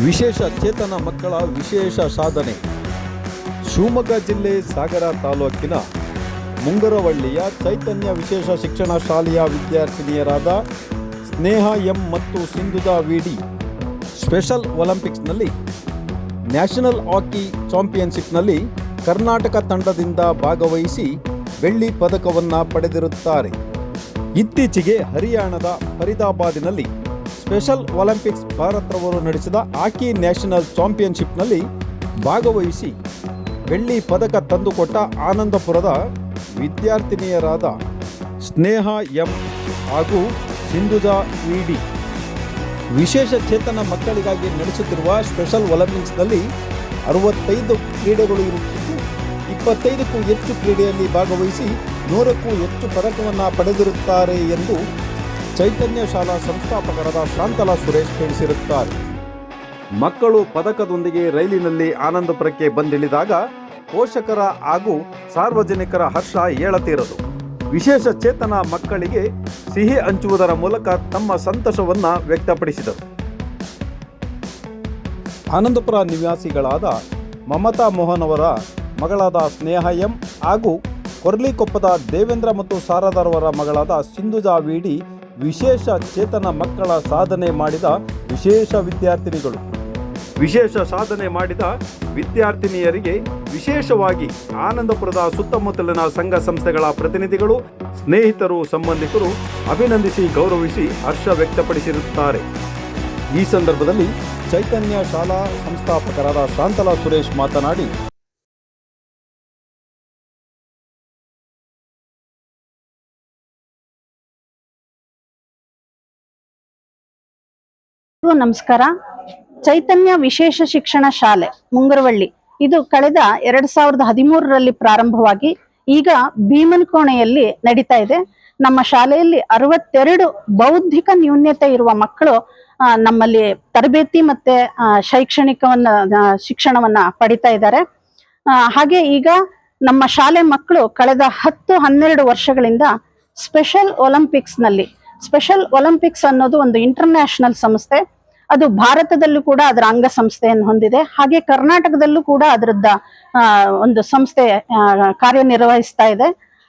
ವಿಶೇಷ ಚೇತನ ಮಕ್ಕಳ ವಿಶೇಷ ಸಾಧನೆ. ಶಿವಮೊಗ್ಗ ಜಿಲ್ಲೆ ಸಾಗರ ತಾಲೂಕಿನ ಮುಂಗರವಳ್ಳಿಯ ಚೈತನ್ಯ ವಿಶೇಷ ಶಿಕ್ಷಣ ಶಾಲೆಯ ವಿದ್ಯಾರ್ಥಿನಿಯರಾದ ಸ್ನೇಹ ಎಂ ಮತ್ತು ಸಿಂಧುಜಾ ವಿಡಿ ಸ್ಪೆಷಲ್ ಒಲಿಂಪಿಕ್ಸ್ನಲ್ಲಿ ನ್ಯಾಷನಲ್ ಹಾಕಿ ಚಾಂಪಿಯನ್ಶಿಪ್ನಲ್ಲಿ ಕರ್ನಾಟಕ ತಂಡದಿಂದ ಭಾಗವಹಿಸಿ ಬೆಳ್ಳಿ ಪದಕವನ್ನು ಪಡೆದಿರುತ್ತಾರೆ. ಇತ್ತೀಚೆಗೆ ಹರಿಯಾಣದ ಫರೀದಾಬಾದಿನಲ್ಲಿ ಸ್ಪೆಷಲ್ ಒಲಿಂಪಿಕ್ಸ್ ಭಾರತದವರು ನಡೆಸಿದ ಹಾಕಿ ನ್ಯಾಷನಲ್ ಚಾಂಪಿಯನ್ಶಿಪ್ನಲ್ಲಿ ಭಾಗವಹಿಸಿ ಬೆಳ್ಳಿ ಪದಕ ತಂದುಕೊಟ್ಟ ಆನಂದಪುರದ ವಿದ್ಯಾರ್ಥಿನಿಯರಾದ ಸ್ನೇಹ ಎಂ ಹಾಗೂ ಸಿಂಧುಜಾ ವಿಡಿ ವಿಶೇಷ ಚೇತನ ಮಕ್ಕಳಿಗಾಗಿ ನಡೆಸುತ್ತಿರುವ ಸ್ಪೆಷಲ್ ಒಲಿಂಪಿಕ್ಸ್ನಲ್ಲಿ 65 ಕ್ರೀಡೆಗಳು ಇರುತ್ತಿದ್ದು 25ಕ್ಕೂ ಹೆಚ್ಚು ಕ್ರೀಡೆಯಲ್ಲಿ ಭಾಗವಹಿಸಿ 100ಕ್ಕೂ ಹೆಚ್ಚು ಪದಕವನ್ನು ಪಡೆದಿರುತ್ತಾರೆ ಎಂದು ಚೈತನ್ಯ ಶಾಲಾ ಸಂಸ್ಥಾಪಕರಾದ ಶಾಂತಲಾ ಸುರೇಶ್ ತಿಳಿಸಿರುತ್ತಾರೆ. ಮಕ್ಕಳು ಪದಕದೊಂದಿಗೆ ರೈಲಿನಲ್ಲಿ ಆನಂದಪುರಕ್ಕೆ ಬಂದಿಳಿದಾಗ ಪೋಷಕರ ಹಾಗೂ ಸಾರ್ವಜನಿಕರ ಹರ್ಷ ಹೇಳತೀರದು. ವಿಶೇಷ ಚೇತನ ಮಕ್ಕಳಿಗೆ ಸಿಹಿ ಹಂಚುವುದರ ಮೂಲಕ ತಮ್ಮ ಸಂತೋಷವನ್ನು ವ್ಯಕ್ತಪಡಿಸಿದರು. ಆನಂದಪುರ ನಿವಾಸಿಗಳಾದ ಮಮತಾ ಮೋಹನ್ ಅವರ ಮಗಳಾದ ಸ್ನೇಹ ಎಂ ಹಾಗೂ ಕೊರ್ಲಿಕೊಪ್ಪದ ದೇವೇಂದ್ರ ಮತ್ತು ಶಾರದಾರವರ ಮಗಳಾದ ಸಿಂಧುಜಾ ವಿಡಿ ವಿಶೇಷ ಚೇತನ ಮಕ್ಕಳ ಸಾಧನೆ ಮಾಡಿದ ವಿಶೇಷ ವಿದ್ಯಾರ್ಥಿನಿಗಳು. ವಿಶೇಷ ಸಾಧನೆ ಮಾಡಿದ ವಿದ್ಯಾರ್ಥಿನಿಯರಿಗೆ ವಿಶೇಷವಾಗಿ ಆನಂದಪುರದ ಸುತ್ತಮುತ್ತಲಿನ ಸಂಘ ಸಂಸ್ಥೆಗಳ ಪ್ರತಿನಿಧಿಗಳು, ಸ್ನೇಹಿತರು, ಸಂಬಂಧಿಕರು ಅಭಿನಂದಿಸಿ ಗೌರವಿಸಿ ಹರ್ಷ ವ್ಯಕ್ತಪಡಿಸಿರುತ್ತಾರೆ. ಈ ಸಂದರ್ಭದಲ್ಲಿ ಚೈತನ್ಯ ಶಾಲಾ ಸಂಸ್ಥಾಪಕರಾದ ಶಾಂತಲಾ ಸುರೇಶ್ ಮಾತನಾಡಿ, ನಮಸ್ಕಾರ. ಚೈತನ್ಯ ವಿಶೇಷ ಶಿಕ್ಷಣ ಶಾಲೆ ಮುಂಗರವಳ್ಳಿ ಇದು ಕಳೆದ 2013ರಲ್ಲಿ ಪ್ರಾರಂಭವಾಗಿ ಈಗ ಭೀಮನಕೋಣೆಯಲ್ಲಿ ನಡೀತಾ ಇದೆ. ನಮ್ಮ ಶಾಲೆಯಲ್ಲಿ 62 ಬೌದ್ಧಿಕ ನ್ಯೂನ್ಯತೆ ಇರುವ ಮಕ್ಕಳು ನಮ್ಮಲ್ಲಿ ತರಬೇತಿ ಮತ್ತೆ ಶಿಕ್ಷಣವನ್ನ ಪಡಿತಾ ಇದ್ದಾರೆ. ಹಾಗೆ ಈಗ ನಮ್ಮ ಶಾಲೆ ಮಕ್ಕಳು ಕಳೆದ 10-12 ವರ್ಷಗಳಿಂದ ಸ್ಪೆಷಲ್ ಒಲಿಂಪಿಕ್ಸ್ ಅನ್ನೋದು ಒಂದು ಇಂಟರ್ನ್ಯಾಷನಲ್ ಸಂಸ್ಥೆ. ಅದು ಭಾರತದಲ್ಲೂ ಕೂಡ ಅದರ ಅಂಗ ಸಂಸ್ಥೆಯನ್ನು ಹೊಂದಿದೆ. ಹಾಗೆ ಕರ್ನಾಟಕದಲ್ಲೂ ಕೂಡ ಅದರದ್ದ ಒಂದು ಸಂಸ್ಥೆ ಕಾರ್ಯನಿರ್ವಹಿಸ್ತಾ ಇದೆ.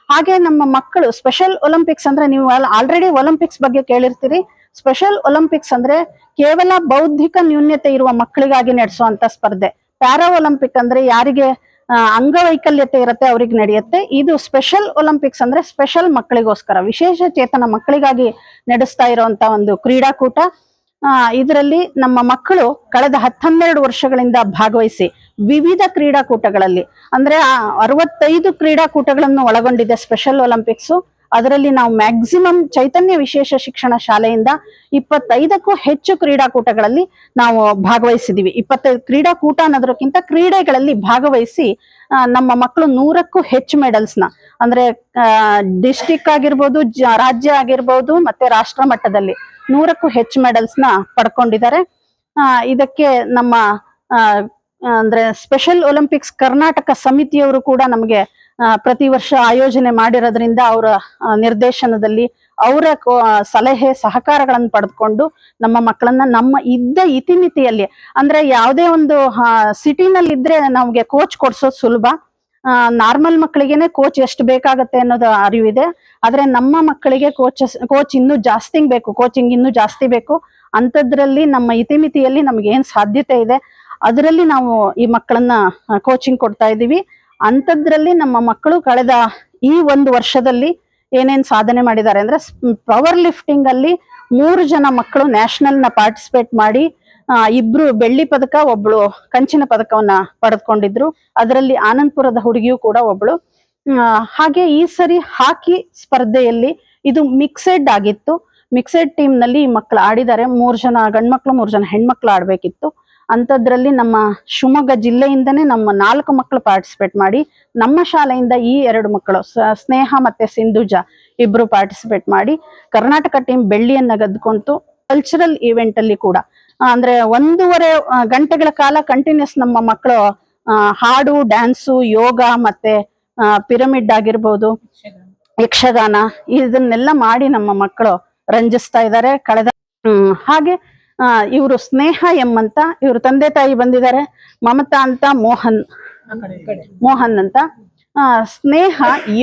ಹಾಗೆ ನಮ್ಮ ಮಕ್ಕಳು ಸ್ಪೆಷಲ್ ಒಲಿಂಪಿಕ್ಸ್ ಅಂದ್ರೆ ನೀವು ಆಲ್ರೆಡಿ ಒಲಿಂಪಿಕ್ಸ್ ಬಗ್ಗೆ ಕೇಳಿರ್ತೀರಿ. ಸ್ಪೆಷಲ್ ಒಲಿಂಪಿಕ್ಸ್ ಅಂದ್ರೆ ಕೇವಲ ಬೌದ್ಧಿಕ ನ್ಯೂನ್ಯತೆ ಇರುವ ಮಕ್ಕಳಿಗಾಗಿ ನಡೆಸುವಂತ ಸ್ಪರ್ಧೆ. ಪ್ಯಾರಾ ಒಲಿಂಪಿಕ್ ಅಂದ್ರೆ ಯಾರಿಗೆ ಅಂಗವೈಕಲ್ಯತೆ ಇರುತ್ತೆ ಅವ್ರಿಗೆ ನಡೆಯುತ್ತೆ. ಇದು ಸ್ಪೆಷಲ್ ಒಲಿಂಪಿಕ್ಸ್ ಅಂದ್ರೆ ಸ್ಪೆಷಲ್ ಮಕ್ಕಳಿಗೋಸ್ಕರ, ವಿಶೇಷ ಚೇತನ ಮಕ್ಕಳಿಗಾಗಿ ನಡೆಸ್ತಾ ಇರುವಂತ ಒಂದು ಕ್ರೀಡಾಕೂಟ. ಇದರಲ್ಲಿ ನಮ್ಮ ಮಕ್ಕಳು ಕಳೆದ 10-12 ವರ್ಷಗಳಿಂದ ಭಾಗವಹಿಸಿ ವಿವಿಧ ಕ್ರೀಡಾಕೂಟಗಳಲ್ಲಿ ಅಂದ್ರೆ 65 ಕ್ರೀಡಾಕೂಟಗಳನ್ನು ಒಳಗೊಂಡಿದೆ ಸ್ಪೆಷಲ್ ಒಲಿಂಪಿಕ್ಸ್. ಅದರಲ್ಲಿ ನಾವು ಮ್ಯಾಕ್ಸಿಮಮ್ ಚೈತನ್ಯ ವಿಶೇಷ ಶಿಕ್ಷಣ ಶಾಲೆಯಿಂದ 25ಕ್ಕೂ ಹೆಚ್ಚು ಕ್ರೀಡಾಕೂಟಗಳಲ್ಲಿ ನಾವು ಭಾಗವಹಿಸಿದೀವಿ. 25 ಕ್ರೀಡಾಕೂಟ ಅನ್ನೋದಕ್ಕಿಂತ ಕ್ರೀಡೆಗಳಲ್ಲಿ ಭಾಗವಹಿಸಿ ನಮ್ಮ ಮಕ್ಕಳು 100ಕ್ಕೂ ಹೆಚ್ಚು ಮೆಡಲ್ಸ್ನ ಅಂದ್ರೆ ಡಿಸ್ಟಿಕ್ ಆಗಿರ್ಬೋದು, ರಾಜ್ಯ ಆಗಿರ್ಬೋದು, ಮತ್ತೆ ರಾಷ್ಟ್ರ ಮಟ್ಟದಲ್ಲಿ 100ಕ್ಕೂ ಹೆಚ್ಚು ಮೆಡಲ್ಸ್ನ ಪಡ್ಕೊಂಡಿದ್ದಾರೆ. ಇದಕ್ಕೆ ನಮ್ಮ ಅಂದ್ರೆ ಸ್ಪೆಷಲ್ ಒಲಿಂಪಿಕ್ಸ್ ಕರ್ನಾಟಕ ಸಮಿತಿಯವರು ಕೂಡ ನಮಗೆ ಪ್ರತಿ ವರ್ಷ ಆಯೋಜನೆ ಮಾಡಿರೋದ್ರಿಂದ ಅವರ ನಿರ್ದೇಶನದಲ್ಲಿ ಅವರ ಸಲಹೆ ಸಹಕಾರಗಳನ್ನು ಪಡೆದುಕೊಂಡು ನಮ್ಮ ಮಕ್ಕಳನ್ನ ನಮ್ಮ ಇತಿಮಿತಿಯಲ್ಲಿ ಅಂದ್ರೆ ಯಾವುದೇ ಒಂದು ಸಿಟಿನಲ್ಲಿ ಇದ್ರೆ ನಮ್ಗೆ ಕೋಚ್ ಕೊಡ್ಸೋದು ಸುಲಭ. ನಾರ್ಮಲ್ ಮಕ್ಕಳಿಗೆನೆ ಕೋಚ್ ಎಷ್ಟು ಬೇಕಾಗತ್ತೆ ಅನ್ನೋದು ಅರಿವಿದೆ. ಆದ್ರೆ ನಮ್ಮ ಮಕ್ಕಳಿಗೆ ಕೋಚ್ ಇನ್ನೂ ಜಾಸ್ತಿ ಬೇಕು, ಕೋಚಿಂಗ್ ಇನ್ನೂ ಜಾಸ್ತಿ ಬೇಕು. ಅಂಥದ್ರಲ್ಲಿ ನಮ್ಮ ಇತಿಮಿತಿಯಲ್ಲಿ ನಮ್ಗೆ ಏನ್ ಸಾಧ್ಯತೆ ಇದೆ ಅದರಲ್ಲಿ ನಾವು ಈ ಮಕ್ಕಳನ್ನ ಕೋಚಿಂಗ್ ಕೊಡ್ತಾ ಇದ್ದೀವಿ. ಅಂಥದ್ರಲ್ಲಿ ನಮ್ಮ ಮಕ್ಕಳು ಕಳೆದ ಈ 1 ವರ್ಷದಲ್ಲಿ ಏನೇನ್ ಸಾಧನೆ ಮಾಡಿದ್ದಾರೆ ಅಂದ್ರೆ ಪವರ್ ಲಿಫ್ಟಿಂಗ್ ಅಲ್ಲಿ 3 ಜನ ಮಕ್ಕಳು ನ್ಯಾಷನಲ್ ನ ಪಾರ್ಟಿಸಿಪೇಟ್ ಮಾಡಿ 2 ಬೆಳ್ಳಿ ಪದಕ, ಒಬ್ಳು ಕಂಚಿನ ಪದಕವನ್ನ ಪಡೆದುಕೊಂಡಿದ್ರು. ಅದರಲ್ಲಿ ಆನಂದಪುರದ ಹುಡುಗಿಯೂ ಕೂಡ ಒಬ್ಳು. ಹಾಗೆ ಈ ಸರಿ ಹಾಕಿ ಸ್ಪರ್ಧೆಯಲ್ಲಿ ಇದು ಮಿಕ್ಸೆಡ್ ಆಗಿತ್ತು. ಮಿಕ್ಸೆಡ್ ಟೀಮ್ ನಲ್ಲಿ ಮಕ್ಕಳು ಆಡಿದ್ದಾರೆ. 3 ಜನ ಗಂಡ್ಮಕ್ಳು 3 ಜನ ಹೆಣ್ಮಕ್ಳು ಆಡ್ಬೇಕಿತ್ತು. ಅಂಥದ್ರಲ್ಲಿ ನಮ್ಮ ಶಿವಮೊಗ್ಗ ಜಿಲ್ಲೆಯಿಂದನೇ ನಮ್ಮ 4 ಮಕ್ಕಳು ಪಾರ್ಟಿಸಿಪೇಟ್ ಮಾಡಿ, ನಮ್ಮ ಶಾಲೆಯಿಂದ ಈ 2 ಮಕ್ಕಳು ಸ್ನೇಹ ಮತ್ತೆ ಸಿಂಧುಜಾ ಇಬ್ರು ಪಾರ್ಟಿಸಿಪೇಟ್ ಮಾಡಿ ಕರ್ನಾಟಕ ಟೀಮ್ ಬೆಳ್ಳಿಯನ್ನ ಗೆದ್ದುಕೊಂತು. ಕಲ್ಚರಲ್ ಈವೆಂಟ್ ಅಲ್ಲಿ ಕೂಡ ಅಂದ್ರೆ 1.5 ಗಂಟೆಗಳ ಕಾಲ ಕಂಟಿನ್ಯೂಸ್ ನಮ್ಮ ಮಕ್ಕಳು ಹಾಡು, ಡ್ಯಾನ್ಸು, ಯೋಗ ಮತ್ತೆ ಪಿರಮಿಡ್ ಆಗಿರ್ಬೋದು, ಯಕ್ಷಗಾನ ಇದನ್ನೆಲ್ಲ ಮಾಡಿ ನಮ್ಮ ಮಕ್ಕಳು ರಂಜಿಸ್ತಾ ಇದ್ದಾರೆ. ಹಾಗೆ ಇವರು ಸ್ನೇಹ ಎಂ ಅಂತ, ಇವ್ರ ತಂದೆ ತಾಯಿ ಬಂದಿದ್ದಾರೆ, ಮಮತಾ ಅಂತ, ಮೋಹನ್ ಅಂತ. ಸ್ನೇಹ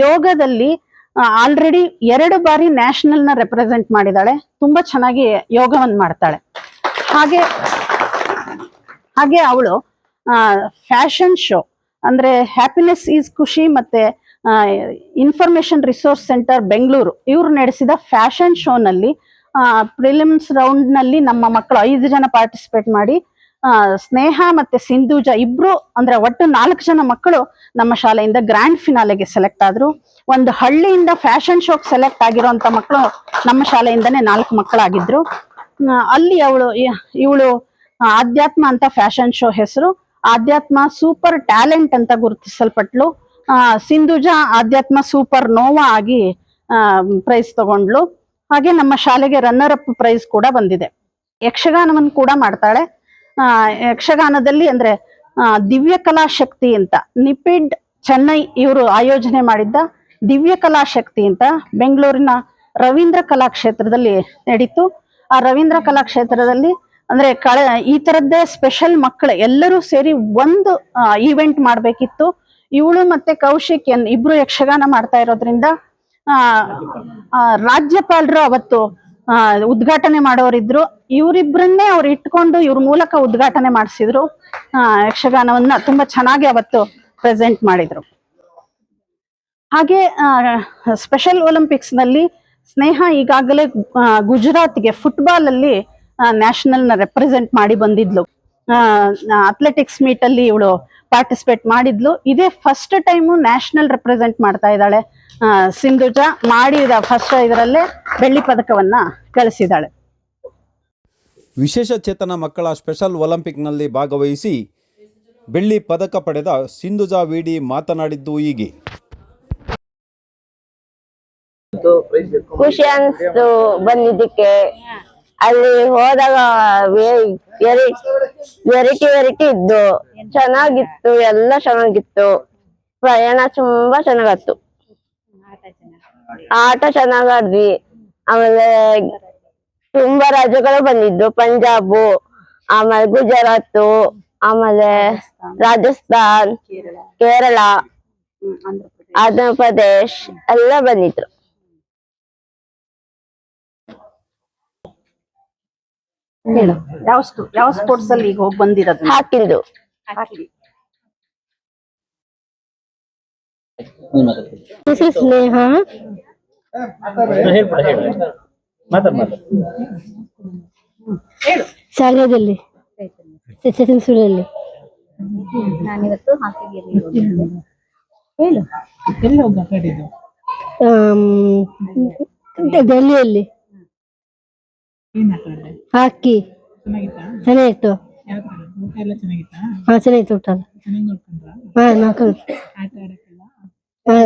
ಯೋಗದಲ್ಲಿ ಆಲ್ರೆಡಿ 2 ಬಾರಿ ನ್ಯಾಷನಲ್ ನ ರೆಪ್ರೆಸೆಂಟ್ ಮಾಡಿದಾಳೆ. ತುಂಬಾ ಚೆನ್ನಾಗಿ ಯೋಗವನ್ನು ಮಾಡ್ತಾಳೆ. ಹಾಗೆ ಅವಳು ಫ್ಯಾಷನ್ ಶೋ ಅಂದ್ರೆ ಹ್ಯಾಪಿನೆಸ್ ಈಸ್ ಖುಷಿ ಮತ್ತೆ ಇನ್ಫಾರ್ಮೇಶನ್ ರಿಸೋರ್ಸ್ ಸೆಂಟರ್ ಬೆಂಗಳೂರು ಇವ್ರು ನಡೆಸಿದ ಫ್ಯಾಷನ್ ಶೋನಲ್ಲಿ ಪ್ರಿಲಿಮ್ಸ್ ರೌಂಡ್ ನಲ್ಲಿ ನಮ್ಮ ಮಕ್ಕಳು 5 ಜನ ಪಾರ್ಟಿಸಿಪೇಟ್ ಮಾಡಿ ಸ್ನೇಹ ಮತ್ತೆ ಸಿಂಧೂಜ ಇಬ್ರು ಅಂದ್ರೆ ಒಟ್ಟು 4 ಜನ ಮಕ್ಕಳು ನಮ್ಮ ಶಾಲೆಯಿಂದ ಗ್ರ್ಯಾಂಡ್ ಫಿನಾಲೆಗೆ ಸೆಲೆಕ್ಟ್ ಆದ್ರು. ಒಂದು ಹಳ್ಳಿಯಿಂದ ಫ್ಯಾಷನ್ ಶೋಕ್ ಸೆಲೆಕ್ಟ್ ಆಗಿರುವಂತ ಮಕ್ಕಳು ನಮ್ಮ ಶಾಲೆಯಿಂದನೇ 4 ಮಕ್ಕಳಾಗಿದ್ರು. ಅಲ್ಲಿ ಇವಳು ಆಧ್ಯಾತ್ಮ ಅಂತ ಫ್ಯಾಷನ್ ಶೋ ಹೆಸರು. ಆಧ್ಯಾತ್ಮ ಸೂಪರ್ ಟ್ಯಾಲೆಂಟ್ ಅಂತ ಗುರುತಿಸಲ್ಪಟ್ಲು. ಸಿಂಧುಜಾ ಆಧ್ಯಾತ್ಮ ಸೂಪರ್ ನೋವಾ ಆಗಿ ಪ್ರೈಸ್ ತಗೊಂಡ್ಲು. ಹಾಗೆ ನಮ್ಮ ಶಾಲೆಗೆ ರನ್ನರ್ ಅಪ್ ಪ್ರೈಸ್ ಕೂಡ ಬಂದಿದೆ. ಯಕ್ಷಗಾನವನ್ನು ಕೂಡ ಮಾಡ್ತಾಳೆ. ಯಕ್ಷಗಾನದಲ್ಲಿ ಅಂದ್ರೆ ದಿವ್ಯ ಕಲಾ ಶಕ್ತಿ ಅಂತ ನಿಪಿಡ್ ಚೆನ್ನೈ ಇವರು ಆಯೋಜನೆ ಮಾಡಿದ್ದ ದಿವ್ಯ ಕಲಾ ಶಕ್ತಿ ಅಂತ ಬೆಂಗಳೂರಿನ ರವೀಂದ್ರ ಕಲಾಕ್ಷೇತ್ರದಲ್ಲಿ ನಡೀತು. ಆ ರವೀಂದ್ರ ಕಲಾಕ್ಷೇತ್ರದಲ್ಲಿ ಅಂದ್ರೆ ಈ ತರದ್ದೇ ಸ್ಪೆಷಲ್ ಮಕ್ಕಳು ಎಲ್ಲರೂ ಸೇರಿ ಒಂದು ಈವೆಂಟ್ ಮಾಡ್ಬೇಕಿತ್ತು. ಇವಳು ಮತ್ತೆ ಕೌಶಿಕ್ ಇಬ್ರು ಯಕ್ಷಗಾನ ಮಾಡ್ತಾ ಇರೋದ್ರಿಂದ ರಾಜ್ಯಪಾಲರು ಅವತ್ತು ಉದ್ಘಾಟನೆ ಮಾಡೋರಿದ್ರು. ಇವರಿಬ್ರನ್ನೇ ಅವ್ರು ಇಟ್ಕೊಂಡು ಇವ್ರ ಮೂಲಕ ಉದ್ಘಾಟನೆ ಮಾಡಿಸಿದ್ರು. ಯಕ್ಷಗಾನವನ್ನ ತುಂಬಾ ಚೆನ್ನಾಗಿ ಅವತ್ತು ಪ್ರೆಸೆಂಟ್ ಮಾಡಿದ್ರು. ಹಾಗೆ ಸ್ಪೆಷಲ್ ಒಲಿಂಪಿಕ್ಸ್ ನಲ್ಲಿ ಸ್ನೇಹ ಈಗಾಗಲೇ ಗುಜರಾತ್ಗೆ ಫುಟ್ಬಾಲ್ ಅಲ್ಲಿ ನ್ಯಾಷನಲ್ ನ ರೆಪ್ರೆಸೆಂಟ್ ಮಾಡಿ ಬಂದಿದ್ಲು. ಅಥ್ಲೆಟಿಕ್ಸ್ ಮೀಟ್ ಅಲ್ಲಿ ಇವಳು ಪಾರ್ಟಿಸಿಪೇಟ್ ಮಾಡಿದ್ಲು. ಇದೇ ಫಸ್ಟ್ ಟೈಮು ನ್ಯಾಷನಲ್ ರೆಪ್ರೆಸೆಂಟ್ ಮಾಡ್ತಾ ಇದ್ದಾಳೆ. ಸಿಂಧುಜಾ ಮಾಡಿದ ಫಸ್ಟ್ ಇದರಲ್ಲೇ ಬೆಳ್ಳಿ ಪದಕವನ್ನ ಗಳಿಸಿದ್ದಾಳೆ. ವಿಶೇಷ ಚೇತನ ಮಕ್ಕಳ ಸ್ಪೆಷಲ್ ಒಲಿಂಪಿಕ್ನಲ್ಲಿ ಭಾಗವಹಿಸಿ ಬೆಳ್ಳಿ ಪದಕ ಪಡೆದ ಸಿಂಧುಜಾ ವಿಡಿ ಮಾತನಾಡಿದ್ದು ಹೀಗೆ. ಖುಷಿ ಅನ್ಸ್ತು ಬಂದಿದ್ದಕ್ಕೆ. ಅಲ್ಲಿ ಹೋದಾಗ ವೆರೈಟಿ ಇದ್ದು ಚೆನ್ನಾಗಿತ್ತು, ಎಲ್ಲ ಚೆನ್ನಾಗಿತ್ತು. ಪ್ರಯಾಣ ತುಂಬಾ ಚೆನ್ನಾಗತ್ತು. ಆಟ ಚೆನ್ನಾಗ್ ಆಡ್ವಿ. ಆಮೇಲೆ ತುಂಬಾ ರಾಜ್ಯಗಳು ಬಂದಿದ್ದು, ಪಂಜಾಬ್, ಆಮೇಲೆ ಗುಜರಾತ್, ಆಮೇಲೆ ರಾಜಸ್ಥಾನ್, ಕೇರಳ, ಆಂಧ್ರ ಪ್ರದೇಶ್ ಎಲ್ಲ ಬಂದಿದ್ರು. ಹೇಳು, ಯಾವ ಸ್ಪೋರ್ಟ್ಸ್ ಅಲ್ಲಿ ಈಗ ಹೋಗಿ ಬಂದಿರೋದು? ಹಾಕಿದ್ದು ಸ್ನೇಹ ಶಾಲೆಯಲ್ಲಿ ಸೆಕೆಂಡ್ ನಾನಿವತ್ತು ಹಾಕಿಗೆ ಹೇಳು ಎಲ್ಲಿ ಹೋಗಿ ಆಟಾಡಿದ್ದು? ಡೆಲ್ಲಿಯಲ್ಲಿ ಏನ್ ಆಟ ಆಡಿದೆ? ಹಾಕಿ ಚೆನ್ನಾಗಿತ್ತಾ? ಚೆನ್ನಾಗಿತ್ತು. ಯಾವ ತರ ಊಟ ಎಲ್ಲ ಚೆನ್ನಾಗಿತ್ತಾ? ಹಾ ಚೆನ್ನಾಗಿತ್ತು ಊಟ. ಚೆನ್ನಾಗಿ ನೋಡ್ಕೊಂಡ್ರಾ? ಹಾ ನೋಡ್ಕೊಂಡು ಆಟ ಆಡಕ್ಕೆಲ್ಲ ಹಾ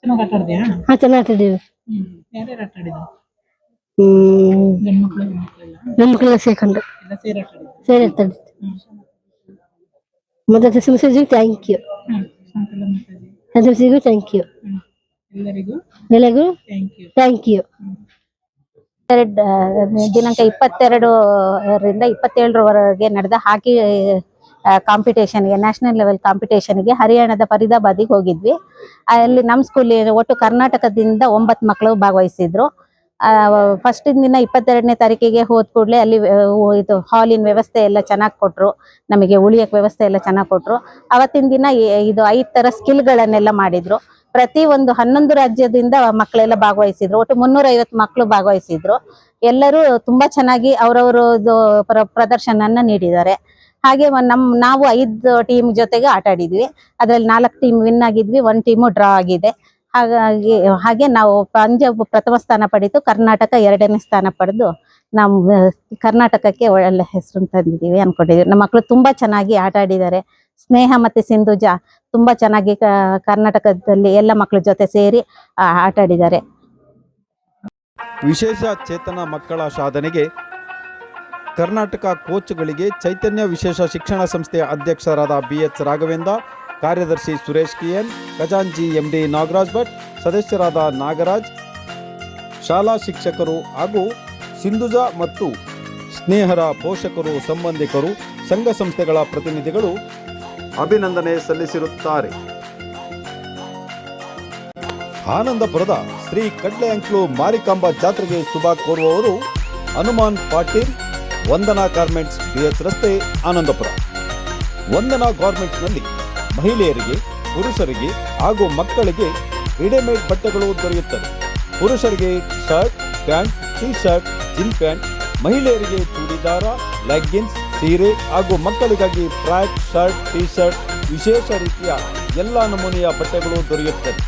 ಚೆನ್ನಾಗಿ ಆಟ ಆಡ್ದ್ಯಾ? ಹಾ ಚೆನ್ನಾಗಿ ಆಟಾಡಿದ್ವಿ. ಯಾರ್ಯಾರು ಆಟ ಆಡಿದ್ರು? ಗಂಡ್ಮಕ್ಳೆಲ್ಲ ಸೇರ್ಕೊಂಡು ಎಲ್ಲ ಸೇರಿ ಆಟ ಆಡಿದ್ರು. ಸೇರಿ ಆಟಾಡಿದ್ವಿ. ಮತ್ತೆ ಸಿಂಸಿಗೂ ಥ್ಯಾಂಕ್ ಯು. ಶಾಂತಲಾ ಮಾತಾಡಿ ಸಿಂಸಿಗೂ ಥ್ಯಾಂಕ್ ಯು. ಎಲ್ಲರಿಗೂ ಎಲ್ಲರಿಗೂ ಥ್ಯಾಂಕ್ ಯು. Thank you. ದಿನಾಂಕ 22ರಿಂದ 27ರವರೆಗೆ ನಡೆದ ಹಾಕಿ ಕಾಂಪಿಟೇಷನ್ಗೆ, ನ್ಯಾಷನಲ್ ಲೆವೆಲ್ ಕಾಂಪಿಟೇಷನ್ಗೆ ಹರಿಯಾಣದ ಫರೀದಾಬಾದಿಗೆ ಹೋಗಿದ್ವಿ. ಅಲ್ಲಿ ನಮ್ಮ ಸ್ಕೂಲಿನ ಒಟ್ಟು ಕರ್ನಾಟಕದಿಂದ 9 ಮಕ್ಕಳು ಭಾಗವಹಿಸಿದ್ರು. ಫಸ್ಟ್ ದಿನ 22ನೇ ತಾರೀಕಿಗೆ ಹೋದ ಕೂಡಲೇ ಅಲ್ಲಿ ಇದು ಹಾಲಿನ ವ್ಯವಸ್ಥೆ ಎಲ್ಲ ಚೆನ್ನಾಗಿ ಕೊಟ್ರು. ನಮಗೆ ಉಳಿಯಕ್ಕೆ ವ್ಯವಸ್ಥೆ ಎಲ್ಲ ಚೆನ್ನಾಗಿ ಕೊಟ್ರು. ಅವತ್ತಿನ ದಿನ ಇದು 5 ತರ ಸ್ಕಿಲ್ಗಳನ್ನೆಲ್ಲ ಮಾಡಿದ್ರು. ಪ್ರತಿ ಒಂದು 11 ರಾಜ್ಯದಿಂದ ಮಕ್ಕಳೆಲ್ಲ ಭಾಗವಹಿಸಿದ್ರು. ಒಟ್ಟು 350 ಮಕ್ಕಳು ಭಾಗವಹಿಸಿದ್ರು. ಎಲ್ಲರೂ ತುಂಬಾ ಚೆನ್ನಾಗಿ ಅವರವರದು ಪ್ರದರ್ಶನನ್ನ ನೀಡಿದ್ದಾರೆ. ಹಾಗೆ ನಾವು 5 ಟೀಮ್ ಜೊತೆಗೆ ಆಟ ಆಡಿದ್ವಿ. ಅದ್ರಲ್ಲಿ 4 ಟೀಮ್ ವಿನ್ ಆಗಿದ್ವಿ, 1 ಟೀಮು ಡ್ರಾ ಆಗಿದೆ. ಹಾಗೆ ನಾವು ಪಂಜಾಬ್ ಪ್ರಥಮ ಸ್ಥಾನ ಪಡೆದು, ಕರ್ನಾಟಕ 2ನೇ ಸ್ಥಾನ ಪಡೆದು ನಾವು ಕರ್ನಾಟಕಕ್ಕೆ ಒಳ್ಳೆ ಹೆಸರು ತಂದಿದ್ದೀವಿ ಅನ್ಕೊಂಡಿದೀವಿ. ನಮ್ಮ ಮಕ್ಕಳು ತುಂಬಾ ಚೆನ್ನಾಗಿ ಆಟ ಆಡಿದ್ದಾರೆ. ಸ್ನೇಹ ಮತ್ತೆ ಸಿಂಧುಜಾ ತುಂಬಾ ಚೆನ್ನಾಗಿ ಕರ್ನಾಟಕದಲ್ಲಿ ಎಲ್ಲ ಮಕ್ಕಳ ಜೊತೆ ಸೇರಿ ಆಟ ಆಡಿದ್ದಾರೆ. ವಿಶೇಷ ಚೇತನ ಮಕ್ಕಳ ಸಾಧನೆಗೆ ಕರ್ನಾಟಕ ಕೋಚ್ಗಳಿಗೆ ಚೈತನ್ಯ ವಿಶೇಷ ಶಿಕ್ಷಣ ಸಂಸ್ಥೆಯ ಅಧ್ಯಕ್ಷರಾದ BH ರಾಘವೇಂದ್ರ, ಕಾರ್ಯದರ್ಶಿ ಸುರೇಶ್ KN, ಖಜಾಂಚಿ MD ನಾಗರಾಜ್ ಭಟ್, ಸದಸ್ಯರಾದ ನಾಗರಾಜ್, ಶಾಲಾ ಶಿಕ್ಷಕರು ಹಾಗೂ ಸಿಂಧುಜಾ ಮತ್ತು ಸ್ನೇಹರ ಪೋಷಕರು, ಸಂಬಂಧಿಕರು, ಸಂಘ ಸಂಸ್ಥೆಗಳ ಪ್ರತಿನಿಧಿಗಳು ಅಭಿನಂದನೆ ಸಲ್ಲಿಸಿರುತ್ತಾರೆ. ಆನಂದಪುರದ ಶ್ರೀ ಕಡ್ಲೆಅಂಕ್ಲು ಮಾರಿಕಾಂಬಾ ಜಾತ್ರೆಗೆ ಶುಭ ಕೋರುವವರು ಹನುಮಾನ್ ಪಾಟೀಲ್, ವಂದನಾ ಗಾರ್ಮೆಂಟ್ಸ್, BH ರಸ್ತೆ, ಆನಂದಪುರ. ವಂದನಾ ಗಾರ್ಮೆಂಟ್ಸ್ನಲ್ಲಿ ಮಹಿಳೆಯರಿಗೆ, ಪುರುಷರಿಗೆ ಹಾಗೂ ಮಕ್ಕಳಿಗೆ ರೆಡಿಮೇಡ್ ಬಟ್ಟೆಗಳು ದೊರೆಯುತ್ತವೆ. ಪುರುಷರಿಗೆ ಶರ್ಟ್, ಪ್ಯಾಂಟ್, ಟಿ ಶರ್ಟ್, ಜಿನ್ ಪ್ಯಾಂಟ್, ಮಹಿಳೆಯರಿಗೆ ಚೂಡಿದಾರ, ಲೆಗ್ಗಿನ್ಸ್, ಸೀರೆ ಹಾಗೂ ಮಕ್ಕಳಿಗಾಗಿ ಫ್ರಾಕ್, ಶರ್ಟ್, ಟಿ ಶರ್ಟ್, ವಿಶೇಷ ರೀತಿಯ ಎಲ್ಲ ನಮೂನೆಯ ಬಟ್ಟೆಗಳು ದೊರೆಯುತ್ತವೆ.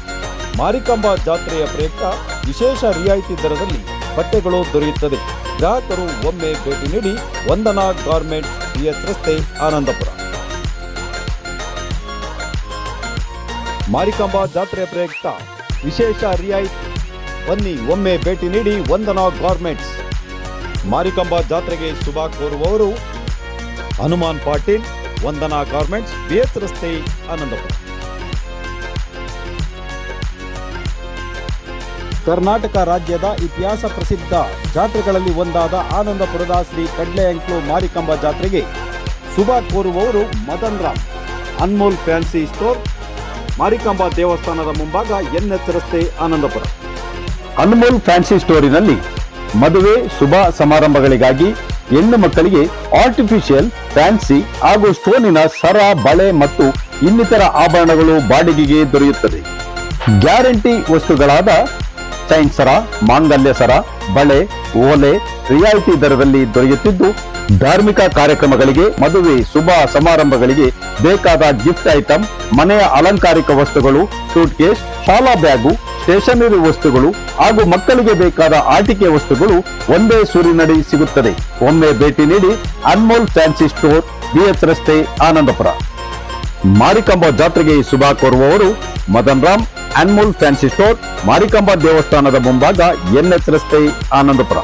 ಮಾರಿಕಾಂಬಾ ಜಾತ್ರೆಯ ಪ್ರಯುಕ್ತ ವಿಶೇಷ ರಿಯಾಯಿತಿ ದರದಲ್ಲಿ ಬಟ್ಟೆಗಳು ದೊರೆಯುತ್ತದೆ. ಗ್ರಾಹಕರು ಒಮ್ಮೆ ಭೇಟಿ ನೀಡಿ. ವಂದನಾ ಗಾರ್ಮೆಂಟ್ಸ್, BH ರಸ್ತೆ, ಆನಂದಪುರ. ಮಾರಿಕಾಂಬಾ ಜಾತ್ರೆಯ ಪ್ರಯುಕ್ತ ವಿಶೇಷ ರಿಯಾಯಿತಿ, ಬನ್ನಿ ಒಮ್ಮೆ ಭೇಟಿ ನೀಡಿ. ವಂದನಾ ಗಾರ್ಮೆಂಟ್ಸ್. ಮಾರಿಕಾಂಬಾ ಜಾತ್ರೆಗೆ ಶುಭ ಕೋರುವವರು ಹನುಮಾನ್ ಪಾಟೀಲ್, ವಂದನಾ ಗಾರ್ಮೆಂಟ್ಸ್, BH ರಸ್ತೆ, ಆನಂದಪುರ. ಕರ್ನಾಟಕ ರಾಜ್ಯದ ಇತಿಹಾಸ ಪ್ರಸಿದ್ಧ ಜಾತ್ರೆಗಳಲ್ಲಿ ಒಂದಾದ ಆನಂದಪುರದ ಶ್ರೀ ಕಡ್ಲೆಅಂಕ್ಲು ಮಾರಿಕಾಂಬಾ ಜಾತ್ರೆಗೆ ಶುಭ ಕೋರುವವರು ಮದನ್ ರಾಮ್, ಅನ್ಮೋಲ್ ಫ್ಯಾನ್ಸಿ ಸ್ಟೋರ್, ಮಾರಿಕಾಂಬಾ ದೇವಸ್ಥಾನದ ಮುಂಭಾಗ, NH ರಸ್ತೆ, ಆನಂದಪುರ. ಅನ್ಮೋಲ್ ಫ್ಯಾನ್ಸಿ ಸ್ಟೋರಿನಲ್ಲಿ ಮದುವೆ ಶುಭ ಸಮಾರಂಭಗಳಿಗಾಗಿ ಹೆಣ್ಣು ಮಕ್ಕಳಿಗೆ ಆರ್ಟಿಫಿಷಿಯಲ್, ಫ್ಯಾನ್ಸಿ ಹಾಗೂ ಸ್ಟೋನಿನ ಸರ, ಬಳೆ ಮತ್ತು ಇನ್ನಿತರ ಆಭರಣಗಳು ಬಾಡಿಗೆಗೆ ದೊರೆಯುತ್ತದೆ. ಗ್ಯಾರಂಟಿ ವಸ್ತುಗಳಾದ ಚೈನ್ ಸರ, ಮಾಂಗಲ್ಯ ಸರ, ಬಳೆ, ಓಲೆ ರಿಯಾಯಿತಿ ದರದಲ್ಲಿ ದೊರೆಯುತ್ತಿದ್ದು, ಧಾರ್ಮಿಕ ಕಾರ್ಯಕ್ರಮಗಳಿಗೆ, ಮದುವೆ ಶುಭ ಸಮಾರಂಭಗಳಿಗೆ ಬೇಕಾದ ಗಿಫ್ಟ್ ಐಟಮ್, ಮನೆಯ ಅಲಂಕಾರಿಕ ವಸ್ತುಗಳು, ಸೂಟ್ಕೇಸ್, ಶಾಲಾ ಬ್ಯಾಗು, ಸ್ಟೇಷನರಿ ವಸ್ತುಗಳು ಹಾಗೂ ಮಕ್ಕಳಿಗೆ ಬೇಕಾದ ಆಟಿಕೆ ವಸ್ತುಗಳು ಒಂದೇ ಸೂರಿನಡಿ ಸಿಗುತ್ತದೆ. ಒಮ್ಮೆ ಭೇಟಿ ನೀಡಿ. ಅನ್ಮೋಲ್ ಫ್ಯಾನ್ಸಿ ಸ್ಟೋರ್, BH ರಸ್ತೆ, ಆನಂದಪುರ. ಮಾರಿಕಾಂಬಾ ಜಾತ್ರೆಗೆ ಶುಭ ಕೋರುವವರು ಮದನ್ ರಾಮ್, ಅನ್ಮೋಲ್ ಫ್ಯಾನ್ಸಿ ಸ್ಟೋರ್, ಮಾರಿಕಾಂಬಾ ದೇವಸ್ಥಾನದ ಮುಂಭಾಗ, NH ರಸ್ತೆ, ಆನಂದಪುರ.